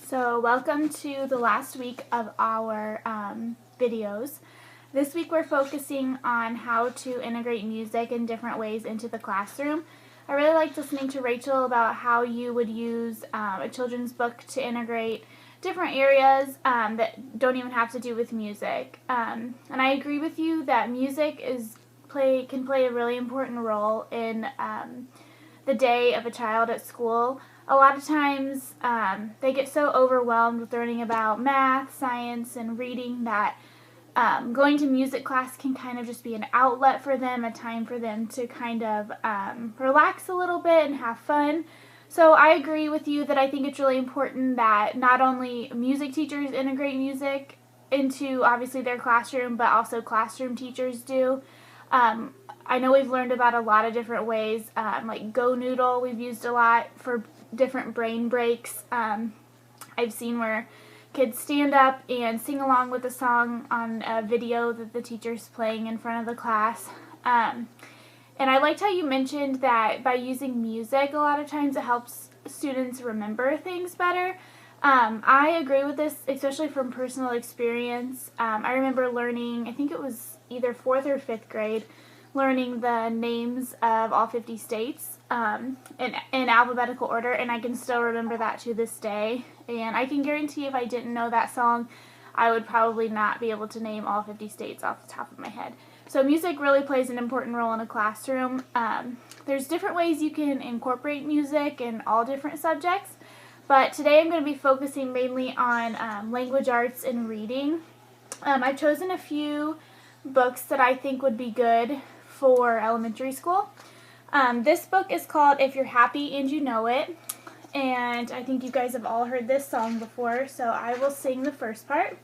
So welcome to the last week of our videos. This week we're focusing on how to integrate music in different ways into the classroom. I really liked listening to Rachel about how you would use a children's book to integrate different areas that don't even have to do with music. And I agree with you that music can play a really important role in the day of a child at school. A lot of times they get so overwhelmed with learning about math, science, and reading that going to music class can kind of just be an outlet for them, a time for them to kind of relax a little bit and have fun. So I agree with you that I think it's really important that not only music teachers integrate music into obviously their classroom, but also classroom teachers do. I know we've learned about a lot of different ways, like Go Noodle we've used a lot for different brain breaks. I've seen where kids stand up and sing along with a song on a video that the teacher's playing in front of the class. And I liked how you mentioned that by using music, a lot of times it helps students remember things better. I agree with this, especially from personal experience. I remember learning, I think it was either 4th or 5th grade, learning the names of all 50 states in alphabetical order, and I can still remember that to this day. And I can guarantee if I didn't know that song, I would probably not be able to name all 50 states off the top of my head. So music really plays an important role in a classroom. There's different ways you can incorporate music in all different subjects, but today I'm going to be focusing mainly on language arts and reading. I've chosen a few books that I think would be good for elementary school. This book is called If You're Happy and You Know It, and I think you guys have all heard this song before, so I will sing the first part.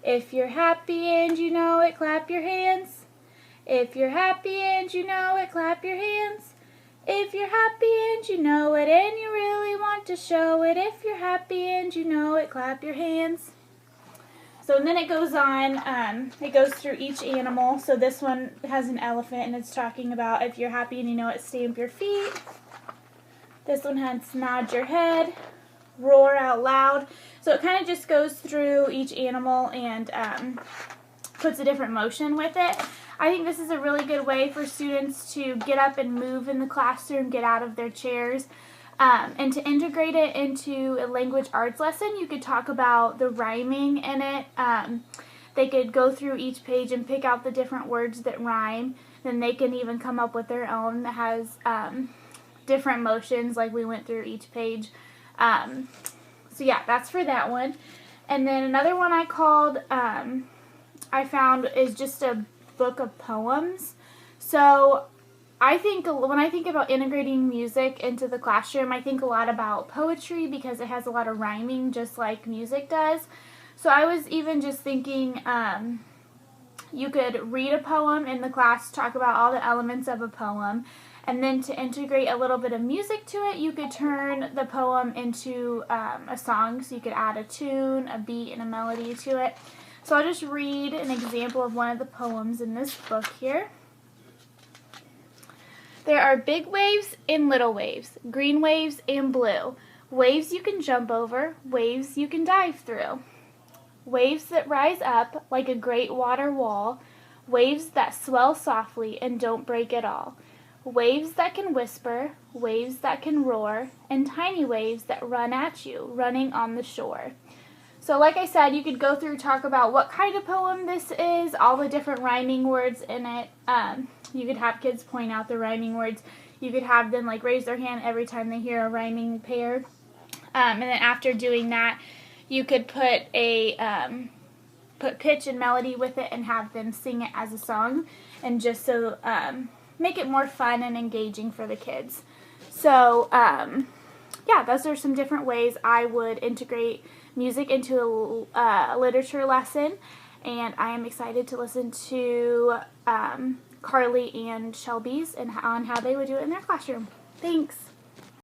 If you're happy and you know it, clap your hands. If you're happy and you know it, clap your hands. If you're happy and you know it and you really want to show it, if you're happy and you know it, clap your hands. So and then it goes on, it goes through each animal. So this one has an elephant and it's talking about if you're happy and you know it, stamp your feet. This one has nod your head, roar out loud. So it kind of just goes through each animal and puts a different motion with it. I think this is a really good way for students to get up and move in the classroom, get out of their chairs. And to integrate it into a language arts lesson, you could talk about the rhyming in it. They could go through each page and pick out the different words that rhyme. Then they can even come up with their own that has different motions like we went through each page. So yeah, that's for that one. And then another one I found is just a book of poems. So I think when I think about integrating music into the classroom, I think a lot about poetry because it has a lot of rhyming just like music does. So I was even just thinking you could read a poem in the class, talk about all the elements of a poem, and then to integrate a little bit of music to it, you could turn the poem into a song. So you could add a tune, a beat, and a melody to it. So I'll just read an example of one of the poems in this book here. There are big waves and little waves, green waves and blue, waves you can jump over, waves you can dive through, waves that rise up like a great water wall, waves that swell softly and don't break at all, waves that can whisper, waves that can roar, and tiny waves that run at you, running on the shore. So like I said, you could go through, talk about what kind of poem this is, all the different rhyming words in it. You could have kids point out the rhyming words. You could have them like raise their hand every time they hear a rhyming pair. And then after doing that, you could put pitch and melody with it and have them sing it as a song, and just so make it more fun and engaging for the kids. So yeah, those are some different ways I would integrate music into a literature lesson, and I am excited to listen to Carly and Shelby's and on how they would do it in their classroom. Thanks.